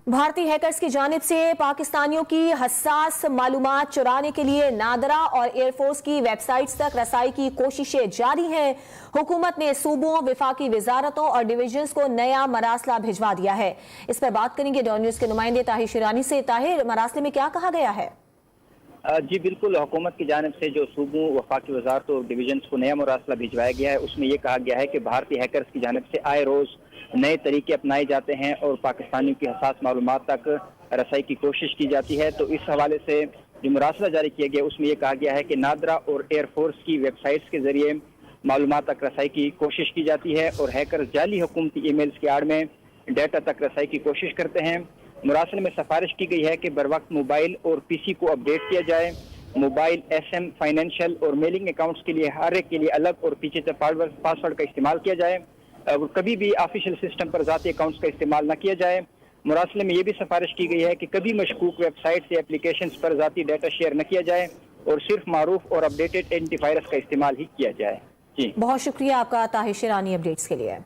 بھارتی ہیکرز کی جانب سے پاکستانیوں کی حساس معلومات چرانے کے لیے نادرا اور ایئر فورس کی ویب سائٹس تک رسائی کی کوششیں جاری ہیں۔ حکومت نے صوبوں، وفاقی وزارتوں اور ڈویژنز کو نیا مراسلہ بھجوا دیا ہے۔ اس پر بات کریں گے ڈان نیوز کے نمائندے طاہر شیرانی سے۔ طاہر، مراسلے میں کیا کہا گیا ہے؟ جی بالکل، حکومت کی جانب سے جو صوبوں، وفاقی وزارتوں اور ڈویژنز کو نیا مراسلہ بھجوایا گیا ہے، اس میں یہ کہا گیا ہے کہ بھارتی ہیکرز کی جانب سے آئے روز نئے طریقے اپنائے جاتے ہیں اور پاکستانیوں کی حساس معلومات تک رسائی کی کوشش کی جاتی ہے۔ تو اس حوالے سے جو مراسلہ جاری کیا گیا اس میں یہ کہا گیا ہے کہ نادرا اور ایئر فورس کی ویب سائٹس کے ذریعے معلومات تک رسائی کی کوشش کی جاتی ہے اور ہیکرز جعلی حکومتی ای میلز کی آڑ میں ڈیٹا تک رسائی کی کوشش کرتے ہیں۔ مراسلے میں سفارش کی گئی ہے کہ بروقت موبائل اور پی سی کو اپڈیٹ کیا جائے۔ موبائل، ایس ایم، فائنینشل اور میلنگ اکاؤنٹس کے لیے ہر ایک کے لیے الگ اور پیچیدہ پاسورڈ کا استعمال کیا جائے۔ کبھی بھی آفیشیل سسٹم پر ذاتی اکاؤنٹس کا استعمال نہ کیا جائے۔ مراسلے میں یہ بھی سفارش کی گئی ہے کہ کبھی مشکوک ویب سائٹس یا اپلیکیشنز پر ذاتی ڈیٹا شیئر نہ کیا جائے اور صرف معروف اور اپڈیٹڈ اینٹی وائرس کا استعمال ہی کیا جائے۔ بہت شکریہ آپ کا طاہر شیرانی اپڈیٹس کے لیے۔